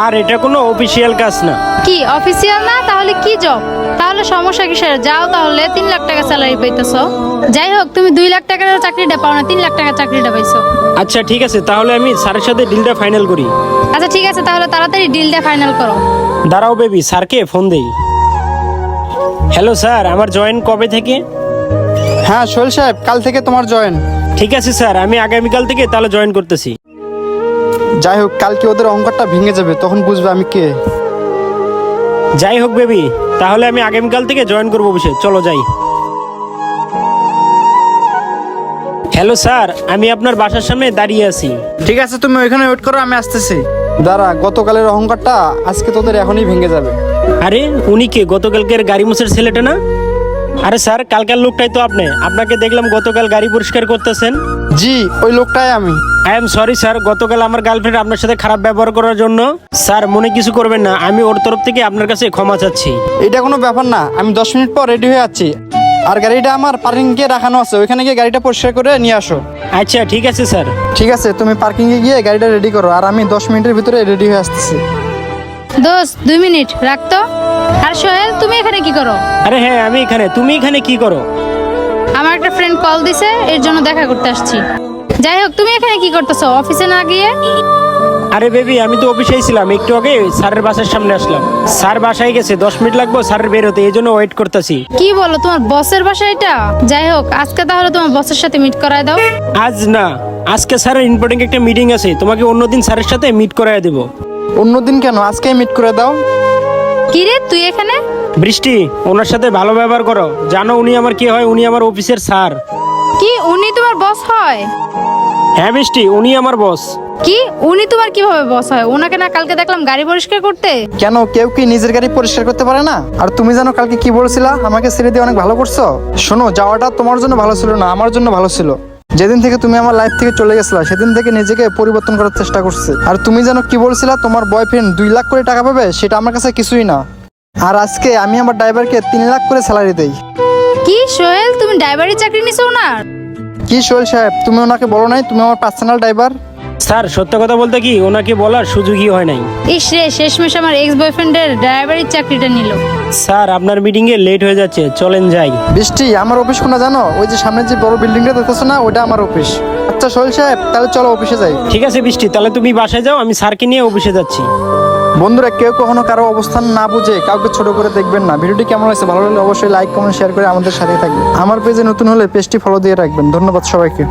আর এটা কোনো অফিসিয়াল কাজ না। কি অফিসিয়াল না? তাহলে কি জব? তাহলে সমস্যা কিসের? যাও তাহলে 3 লাখ টাকা স্যালারি পাইতেছো। যাই হোক, তুমি 2 লাখ টাকার চাকরিটা পাও না, 3 লাখ টাকার চাকরিটা পাইছো। আচ্ছা ঠিক আছে, তাহলে আমি স্যারের সাথে ডিলটা ফাইনাল করি। আচ্ছা ঠিক আছে, তাহলে তাড়াতাড়ি ডিলটা ফাইনাল করো। দাঁড়াও বেবি, স্যারকে ফোন দেই। হ্যালো স্যার, আমার জয়েন কবে থেকে? হ্যাঁ সোহেল সাহেব, কাল থেকে তোমার জয়েন। ঠিক আছে স্যার, আমি আগামীকাল থেকে তাহলে জয়েন করতেছি। যাই হোক, কালকে ওদের অঙ্কটা ভেঙে যাবে, তখন বুঝবে আমি কে। যাই হোক বেবি, তাহলে আমি আগামীকাল থেকে জয়েন করবো অফিসে, চলো যাই। হ্যালো স্যার, আমি আপনার বাসার সামনে দাঁড়িয়ে আছি। ঠিক আছে, তুমি ওইখানে ওয়েট করো, আমি আসতেছি। দাঁড়া, গতকালের অহংকারটা আজকে তোদের এখনই ভেঙে যাবে। আরে উনি কে? গতকালকের গাড়ি মোছার ছেলেটা না? আরে স্যার, কালকার লোকটাই তো আপনি। আপনাকে দেখলাম গতকাল গাড়ি পরিষ্কার করতেছেন। জি, ওই লোকটাই আমি। আই এম সরি স্যার, গতকাল আমার গার্লফ্রেন্ড আপনার সাথে খারাপ ব্যবহার করার জন্য। স্যার মনে কিছু করবেন না, আমি ওর তরফ থেকে আপনার কাছে ক্ষমা চাচ্ছি। এটা কোনো ব্যাপার না, আমি 10 মিনিট পর রেডি হয়ে আছি। আর গাড়িটা আমার পার্কিং গিয়ে রাখানো আছে, ওইখানে গিয়ে গাড়িটা পরিষ্কার করে নিয়ে আসো। আচ্ছা ঠিক আছে স্যার। ঠিক আছে, তুমি পার্কিংয়ে গিয়ে গাড়িটা রেডি করো, আর আমি 10 মিনিটের ভিতরে রেডি হয়ে আসতেছি। দোস্ত 2 মিনিট রাখতো। আর সোহেল, তুমি এখানে কি করো? আরে হ্যাঁ, আমি এখানে। তুমি এখানে কি করো? আমার একটা ফ্রেন্ড কল দিছে, এর জন্য দেখা করতে আসছি। যাই হোক, তুমি এখানে কি করতেছো অফিসে না গিয়ে? আরে বেবি, আমি তো অফিসেই ছিলাম, একটু আগে স্যারের বাসার সামনে আসলাম। স্যার বাসায় গেছে, 10 মিনিট লাগবে স্যারের বের হতে, এই জন্য ওয়েট করতেছি। কি বলো, তোমার বসের বাসা এটা? যাই হোক, আজকে তাহলে তোমার বসের সাথে মিট করায় দাও। আজ না, আজকে স্যারের ইম্পর্টেন্ট একটা মিটিং আছে, তোমাকে অন্যদিন স্যারের সাথে মিট করায় দেবো। অন্যদিন কেন, আজকেই মিট করে দাও। কি রে তুই এখানে? বৃষ্টি, ওনার সাথে ভালো ব্যবহার করো। জানো উনি আমার কি হয়? উনি আমার অফিসের স্যার। কি উনি তোমার বস হয়? হ্যাঁ বৃষ্টি, উনি আমার বস। কি উনি তোমার কিভাবে বস হয়? ওনাকে না কালকে দেখলাম গাড়ি পরিষ্কার করতে। কেন, কেউ কি নিজের গাড়ি পরিষ্কার করতে পারে না? আর তুমি জানো কালকে কি বলছিলা? আমাকে ছেড়ে দিয়ে অনেক ভালো করছো। শোনো, যাওয়াটা তোমার জন্য ভালো ছিল না, আমার জন্য ভালো ছিল। যেদিন থেকে তুমি আমার লাইফ থেকে চলে গেছিলা, সেদিন থেকে নিজেকে পরিবর্তন করার চেষ্টা করছে। আর তুমি জানো কি বলছিলা? তোমার বয়ফ্রেন্ড 2 লাখ করে টাকা পাবে, সেটা আমার কাছে কিছুই না। আর আজকে আমি আমার ড্রাইভারকে 3 লাখ করে স্যালারি দেই। কি সোহেল, তুমি ড্রাইভারি চাকরি নিছো না? কি সোহেল সাহেব, তুমি ওনাকে বলো নাই তুমি আমার পার্সোনাল ড্রাইভার? স্যার সত্য কথা বলতে কি, ওনাকে বলার সুযোগই হয় নাই। ইস রে, শেষমেশ আমার এক্স বয়ফ্রেন্ডের ড্রাইভারির চাকরিটা নিল। স্যার আপনার মিটিং এ লেট হয়ে যাচ্ছে, চলেন যাই। বৃষ্টি, আমার অফিস কোনটা জানো? ওই যে সামনে যে বড় বিল্ডিংটা দেখতেছো না, ওটা আমার অফিস। আচ্ছা সোহেল সাহেব, তাহলে চলো অফিসে যাই। ঠিক আছে বৃষ্টি, তাহলে তুমি বাসায় যাও, আমি স্যারকে নিয়ে অফিসে যাচ্ছি। বন্ধুরা, কেউ কখনো কারো অবস্থান না বুঝে কাউকে ছোট করে দেখবেন না। ভিডিওটি কেমন লাগছে, ভালো লাগলে অবশ্যই লাইক কমেন্ট শেয়ার করে আমাদের সাথে থাকবেন। আমার পেজে নতুন হলে পেজটি ফলো দিয়ে রাখবেন। ধন্যবাদ সবাইকে।